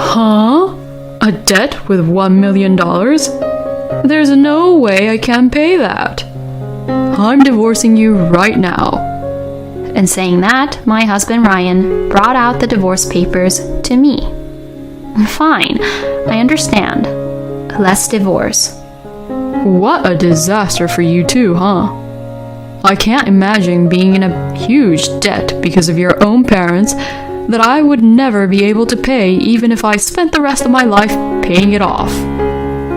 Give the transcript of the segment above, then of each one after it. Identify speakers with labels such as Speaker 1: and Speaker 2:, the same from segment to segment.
Speaker 1: Huh? A debt with $1 million? There's no way I can pay that. I'm divorcing you right now.
Speaker 2: And saying that, my husband Ryan brought out the divorce papers to me. Fine, I understand. Let's divorce.
Speaker 1: What a disaster for you too, huh? I can't imagine being in a huge debt because of your own parents that I would never be able to pay even if I spent the rest of my life paying it off.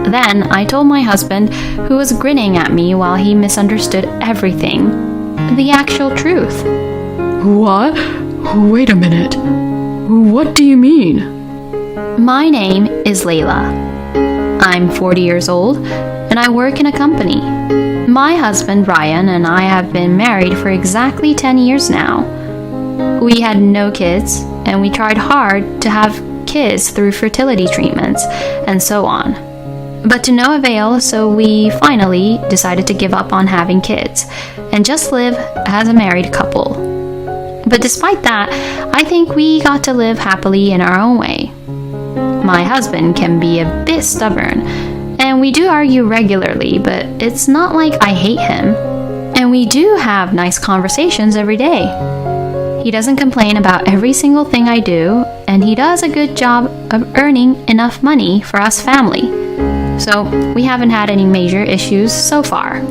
Speaker 2: Then I told my husband, who was grinning at me while he misunderstood everything, the actual truth.
Speaker 1: What? Wait a minute. What do you mean?
Speaker 2: My name is Layla. I'm 40 years old, and I work in a company. My husband, Ryan, and I have been married for exactly 10 years now. We had no kids, and we tried hard to have kids through fertility treatments, and so on. But to no avail, so we finally decided to give up on having kids, and just live as a married couple. But despite that, I think we got to live happily in our own way. My husband can be a bit stubborn, and we do argue regularly, but it's not like I hate him. And we do have nice conversations every day. He doesn't complain about every single thing I do, and he does a good job of earning enough money for us family. So we haven't had any major issues so far.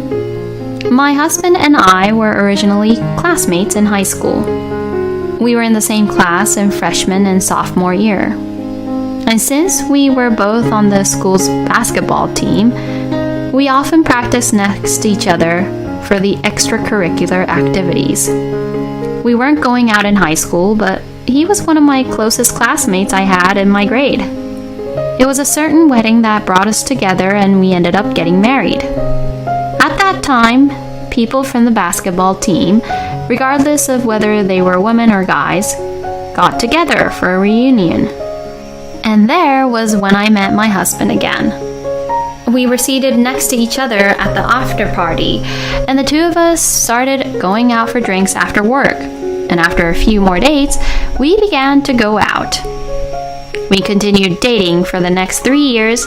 Speaker 2: My husband and I were originally classmates in high school. We were in the same class in freshman and sophomore year. And since we were both on the school's basketball team, we often practiced next to each other for the extracurricular activities. We weren't going out in high school, but he was one of my closest classmates I had in my grade. It was a certain wedding that brought us together, and we ended up getting married. At that time, people from the basketball team, regardless of whether they were women or guys, got together for a reunion. And there was when I met my husband again. We were seated next to each other at the after party, and the two of us started going out for drinks after work. And after a few more dates, we began to go out. We continued dating for the next 3 years,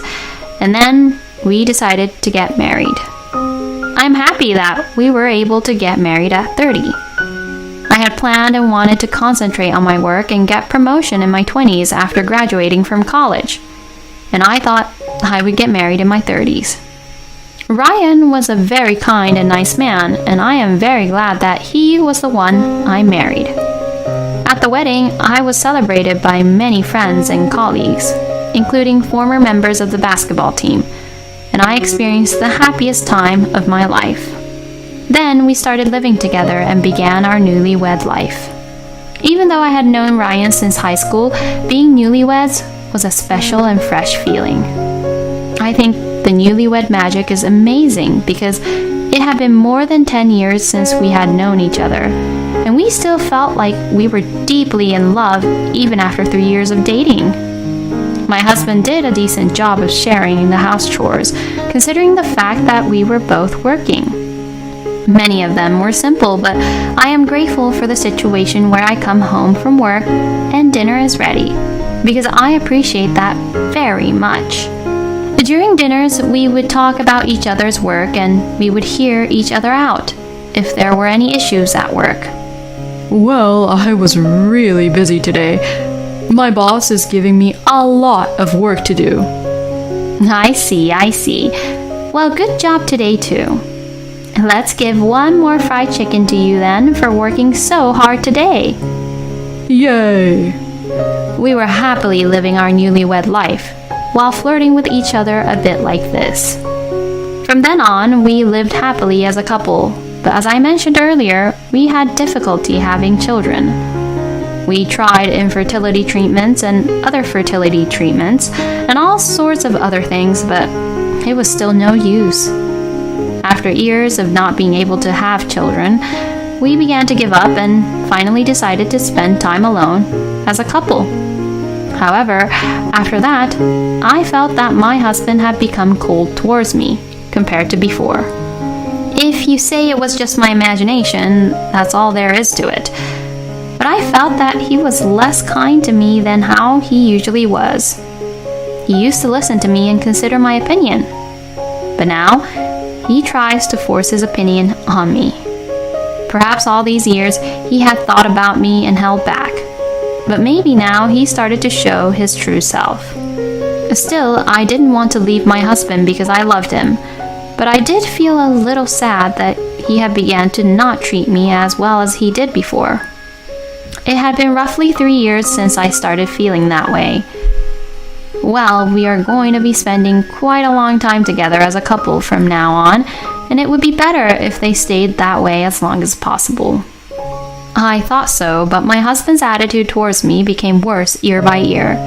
Speaker 2: and then we decided to get married. I'm happy that we were able to get married at 30. I had planned and wanted to concentrate on my work and get promotion in my 20s after graduating from college. And I thought I would get married in my 30s. Ryan was a very kind and nice man, and I am very glad that he was the one I married. At the wedding, I was celebrated by many friends and colleagues, including former members of the basketball team, and I experienced the happiest time of my life. Then we started living together and began our newlywed life. Even though I had known Ryan since high school, being newlyweds was a special and fresh feeling. I think the newlywed magic is amazing because it had been more than 10 years since we had known each other, and we still felt like we were deeply in love even after 3 years of dating. My husband did a decent job of sharing the house chores, considering the fact that we were both working. Many of them were simple, but I am grateful for the situation where I come home from work and dinner is ready, because I appreciate that very much. During dinners, we would talk about each other's work and we would hear each other out if there were any issues at work.
Speaker 1: Well, I was really busy today. My boss is giving me a lot of work to do.
Speaker 2: I see. Well, good job today too. Let's give one more fried chicken to you then for working so hard today.
Speaker 1: Yay!
Speaker 2: We were happily living our newlywed life while flirting with each other a bit like this. From then on, we lived happily as a couple, but as I mentioned earlier, we had difficulty having children. We tried infertility treatments and other fertility treatments and all sorts of other things, but it was still no use. After years of not being able to have children, we began to give up and finally decided to spend time alone as a couple. However, after that, I felt that my husband had become cold towards me compared to before. If you say it was just my imagination, that's all there is to it. but I felt that he was less kind to me than how he usually was. He used to listen to me and consider my opinion, but now he tries to force his opinion on me. Perhaps all these years he had thought about me and held back, but maybe now he started to show his true self. Still, I didn't want to leave my husband because I loved him, but I did feel a little sad that he had begun to not treat me as well as he did before. It had been roughly 3 years since I started feeling that way. Well, we are going to be spending quite a long time together as a couple from now on, and it would be better if they stayed that way as long as possible. I thought so, but my husband's attitude towards me became worse year by year.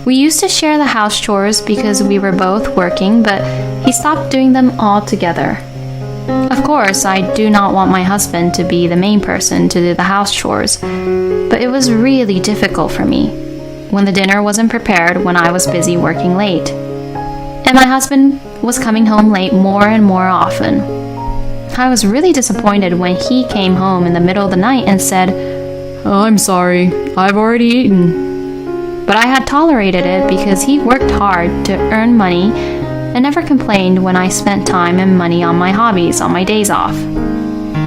Speaker 2: We used to share the house chores because we were both working, but he stopped doing them altogether. Of course, I do not want my husband to be the main person to do the house chores, but it was really difficult for me when the dinner wasn't prepared when I was busy working late. And my husband was coming home late more and more often. I was really disappointed when he came home in the middle of the night and said,
Speaker 1: I'm sorry, I've already eaten.
Speaker 2: But I had tolerated it because he worked hard to earn money and never complained when I spent time and money on my hobbies on my days off.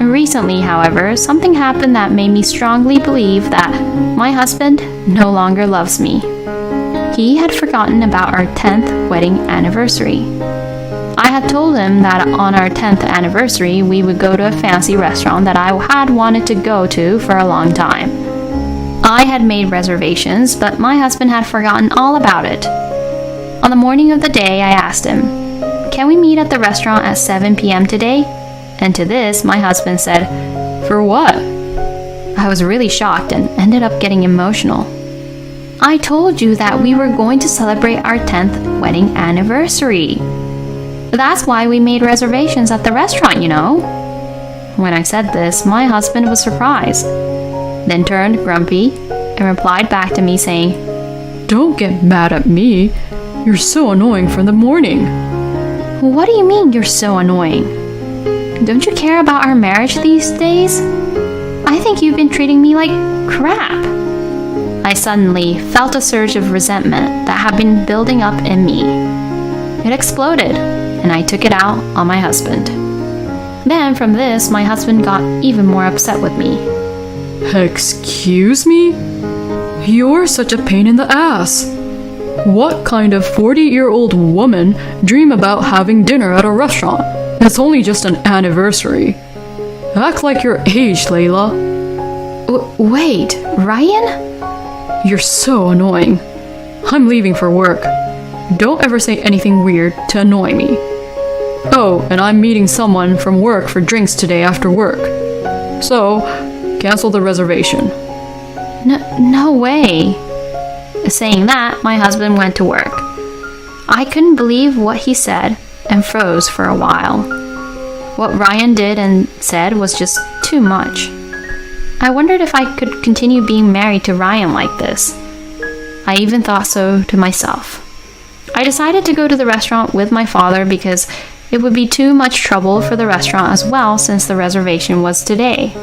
Speaker 2: Recently, however, something happened that made me strongly believe that my husband no longer loves me. He had forgotten about our 10th wedding anniversary. I had told him that on our 10th anniversary we would go to a fancy restaurant that I had wanted to go to for a long time. I had made reservations, but my husband had forgotten all about it. On the morning of the day, I asked him, "Can we meet at the restaurant at 7 p.m. today?" And to this, my husband said,
Speaker 1: For what?
Speaker 2: I was really shocked and ended up getting emotional. I told you that we were going to celebrate our 10th wedding anniversary. That's why we made reservations at the restaurant, you know. When I said this, my husband was surprised, then turned grumpy and replied back to me saying,
Speaker 1: Don't get mad at me. You're so annoying from the morning.
Speaker 2: What do you mean you're so annoying? Don't you care about our marriage these days? I think you've been treating me like crap. I suddenly felt a surge of resentment that had been building up in me. It exploded, and I took it out on my husband. Then from this, my husband got even more upset with me.
Speaker 1: Excuse me? You're such a pain in the ass. What kind of 40-year-old woman dream about having dinner at a restaurant? It's only just an anniversary. Act like you're aged, Layla.
Speaker 2: Wait, Ryan?
Speaker 1: You're so annoying. I'm leaving for work. Don't ever say anything weird to annoy me. Oh, and I'm meeting someone from work for drinks today after work. So, cancel the reservation.
Speaker 2: No way. Saying that, my husband went to work. I couldn't believe what he said and froze for a while. What Ryan did and said was just too much. I wondered if I could continue being married to Ryan like this. I even thought so to myself. I decided to go to the restaurant with my father because it would be too much trouble for the restaurant as well since the reservation was today.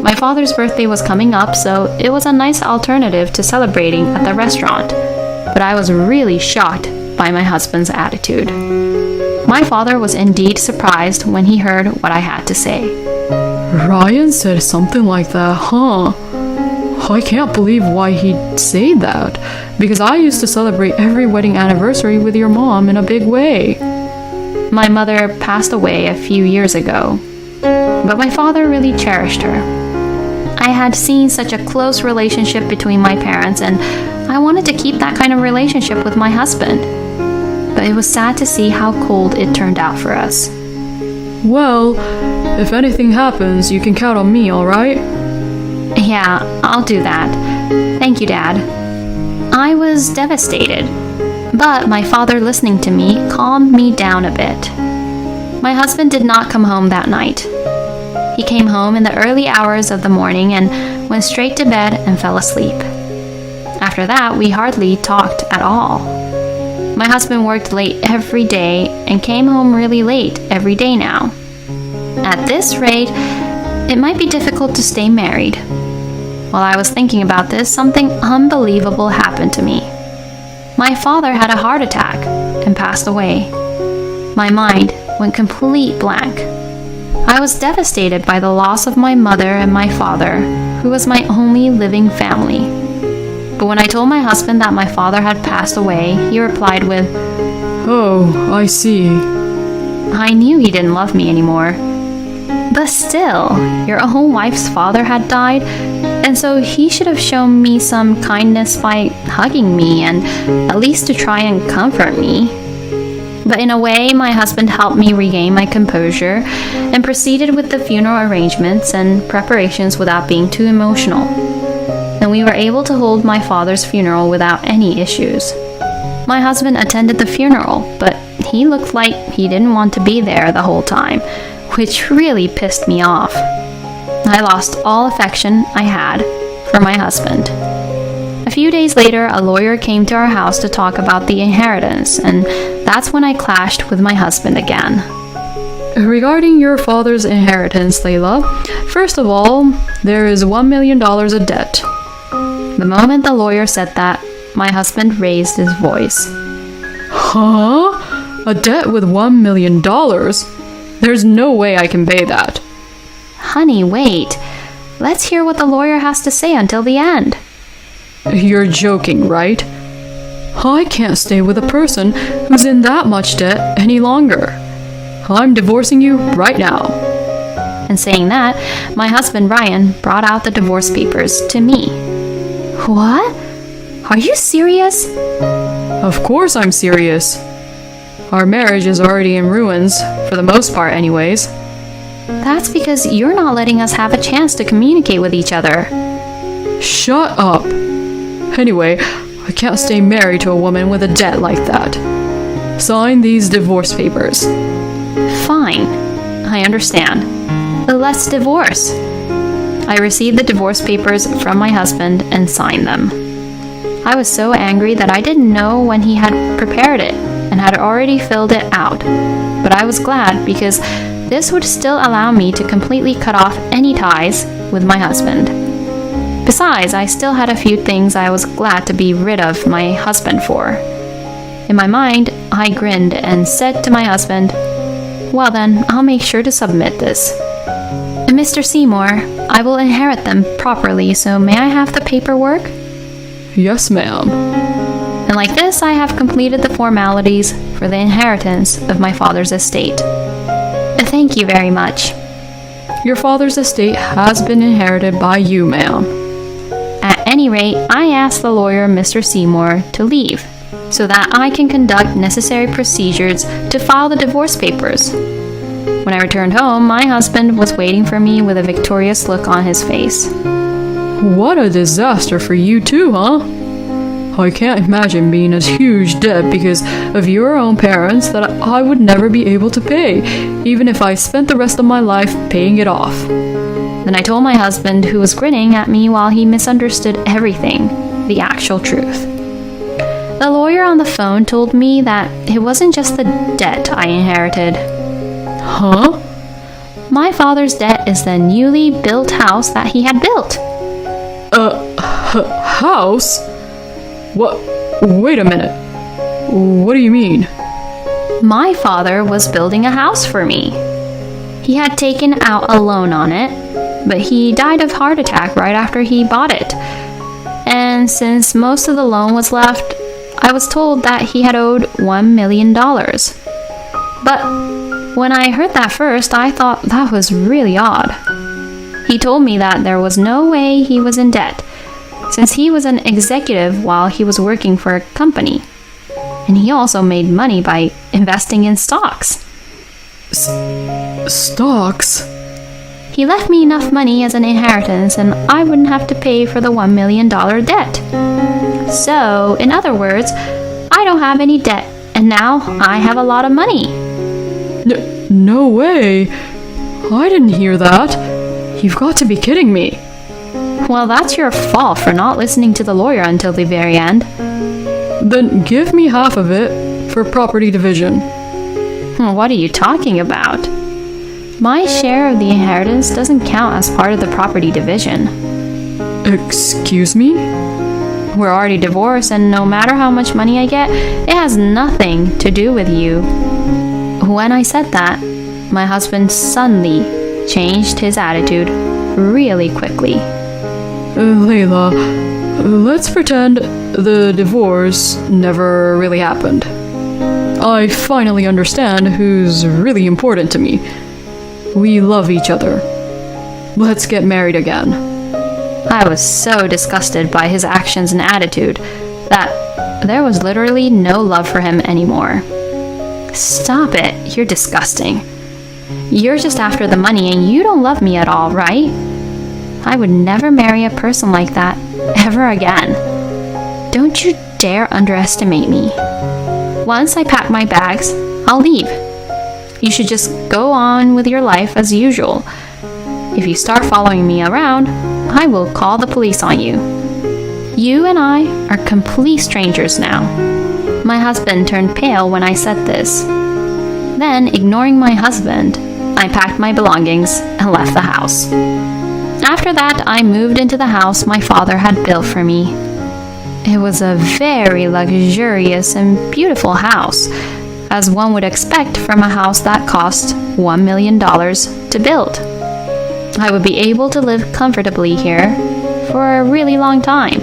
Speaker 2: My father's birthday was coming up, so it was a nice alternative to celebrating at the restaurant. But I was really shocked by my husband's attitude. My father was indeed surprised when he heard what I had to say.
Speaker 1: Ryan said something like that, huh? I can't believe why he'd say that, because I used to celebrate every wedding anniversary with your mom in a big way. My mother passed away a few years ago, but my father really cherished her. I had seen such a close relationship between my parents, and I wanted to keep that kind of relationship with my husband. But it was sad to see how cold it turned out for us. Well, if anything happens, you can count on me, alright?
Speaker 2: Yeah, I'll do that. Thank you, Dad. I was devastated, but my father listening to me calmed me down a bit. My husband did not come home that night. He came home in the early hours of the morning and went straight to bed and fell asleep. After that, we hardly talked at all. My husband worked late every day and came home really late every day now. At this rate, it might be difficult to stay married. While I was thinking about this, something unbelievable happened to me. My father had a heart attack and passed away. My mind went complete blank. I was devastated by the loss of my mother and my father, who was my only living family. But when I told my husband that my father had passed away, he replied with,
Speaker 1: "Oh, I see."
Speaker 2: I knew he didn't love me anymore. But still, your own wife's father had died, and so he should have shown me some kindness by hugging me and at least to try and comfort me. But in a way, my husband helped me regain my composure and proceeded with the funeral arrangements and preparations without being too emotional. And we were able to hold my father's funeral without any issues. My husband attended the funeral, but he looked like he didn't want to be there the whole time, which really pissed me off. I lost all affection I had for my husband. A few days later, a lawyer came to our house to talk about the inheritance, and that's when I clashed with my husband again.
Speaker 1: Regarding your father's inheritance, Layla, first of all, there is $1 million of debt.
Speaker 2: The moment the lawyer said that, my husband raised his voice.
Speaker 1: Huh? A debt with $1 million? There's no way I can pay that.
Speaker 2: Honey, wait. Let's hear what the lawyer has to say until the end.
Speaker 1: You're joking, right? I can't stay with a person who's in that much debt any longer. I'm divorcing you right now.
Speaker 2: And saying that, my husband Ryan brought out the divorce papers to me. What? Are you serious?
Speaker 1: Of course I'm serious. Our marriage is already in ruins, for the most part anyways.
Speaker 2: That's because you're not letting us have a chance to communicate with each other.
Speaker 1: Shut up. Anyway, I can't stay married to a woman with a debt like that. Sign these divorce papers.
Speaker 2: Fine. I understand. But let's divorce. I received the divorce papers from my husband and signed them. I was so angry that I didn't know when he had prepared it and had already filled it out. But I was glad because this would still allow me to completely cut off any ties with my husband. Besides, I still had a few things I was glad to be rid of my husband for. In my mind, I grinned and said to my husband, "Well then, I'll make sure to submit this. Mr. Seymour, I will inherit them properly, so may I have the paperwork?"
Speaker 1: Yes, ma'am.
Speaker 2: And like this, I have completed the formalities for the inheritance of my father's estate. Thank you very much.
Speaker 1: Your father's estate has been inherited by you, ma'am.
Speaker 2: At any rate, I asked the lawyer, Mr. Seymour, to leave, so that I can conduct necessary procedures to file the divorce papers. When I returned home, my husband was waiting for me with a victorious look on his face.
Speaker 1: What a disaster for you too, huh? I can't imagine being in a huge debt because of your own parents that I would never be able to pay, even if I spent the rest of my life paying it off.
Speaker 2: Then I told my husband, who was grinning at me while he misunderstood everything, the actual truth. The lawyer on the phone told me that it wasn't just the debt I inherited.
Speaker 1: Huh?
Speaker 2: My father's debt is the newly built house that he had built.
Speaker 1: House? What? Wait a minute. What do you mean?
Speaker 2: My father was building a house for me. He had taken out a loan on it, but he died of heart attack right after he bought it. And since most of the loan was left, I was told that he had owed $1 million. But when I heard that first, I thought that was really odd. He told me that there was no way he was in debt, since he was an executive while he was working for a company. And he also made money by investing in stocks.
Speaker 1: Stocks?
Speaker 2: He left me enough money as an inheritance, and I wouldn't have to pay for the $1 million debt. So, in other words, I don't have any debt, and now I have a lot of money.
Speaker 1: No way. I didn't hear that. You've got to be kidding me.
Speaker 2: Well, that's your fault for not listening to the lawyer until the very end.
Speaker 1: Then give me half of it for property division.
Speaker 2: What are you talking about? My share of the inheritance doesn't count as part of the property division.
Speaker 1: Excuse me?
Speaker 2: We're already divorced, and no matter how much money I get, it has nothing to do with you. When I said that, my husband suddenly changed his attitude really quickly.
Speaker 1: Layla, let's pretend the divorce never really happened. I finally understand who's really important to me. We love each other. Let's get married again.
Speaker 2: I was so disgusted by his actions and attitude that there was literally no love for him anymore. Stop it, you're disgusting. You're just after the money and you don't love me at all, right? I would never marry a person like that ever again. Don't you dare underestimate me. Once I pack my bags, I'll leave. You should just go on with your life as usual. If you start following me around, I will call the police on you. You and I are complete strangers now. My husband turned pale when I said this. Then, ignoring my husband, I packed my belongings and left the house. After that, I moved into the house my father had built for me. It was a very luxurious and beautiful house, as one would expect from a house that cost $1 million to build. I would be able to live comfortably here for a really long time.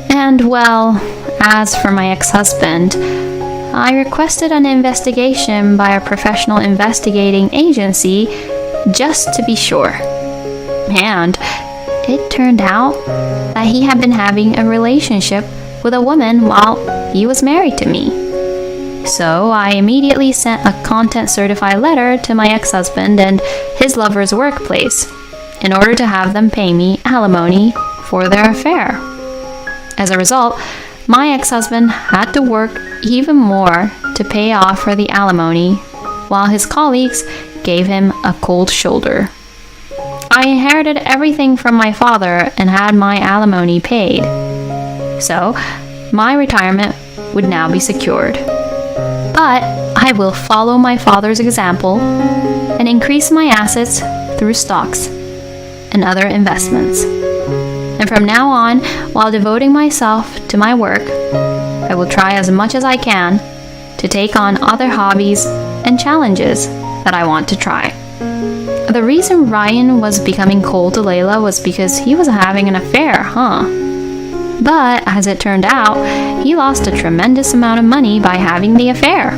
Speaker 2: And well, as for my ex-husband, I requested an investigation by a professional investigating agency just to be sure. And it turned out that he had been having a relationship with a woman while he was married to me. So I immediately sent a content certified letter to my ex-husband and his lover's workplace in order to have them pay me alimony for their affair. As a result, my ex-husband had to work even more to pay off for the alimony, while his colleagues gave him a cold shoulder. I inherited everything from my father and had my alimony paid. So, my retirement would now be secured. But I will follow my father's example and increase my assets through stocks and other investments. And from now on, while devoting myself to my work, I will try as much as I can to take on other hobbies and challenges that I want to try. The reason Ryan was becoming cold to Layla was because he was having an affair, But as it turned out, he lost a tremendous amount of money by having the affair.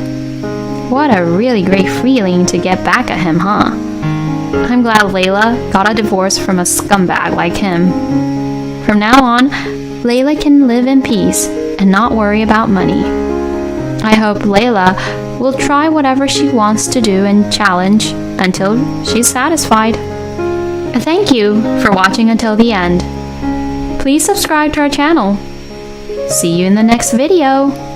Speaker 2: What a really great feeling to get back at him, I'm glad Layla got a divorce from a scumbag like him. From now on, Layla can live in peace and not worry about money. I hope Layla will try whatever she wants to do and challenge until she's satisfied. Thank you for watching until the end. Please subscribe to our channel. See you in the next video.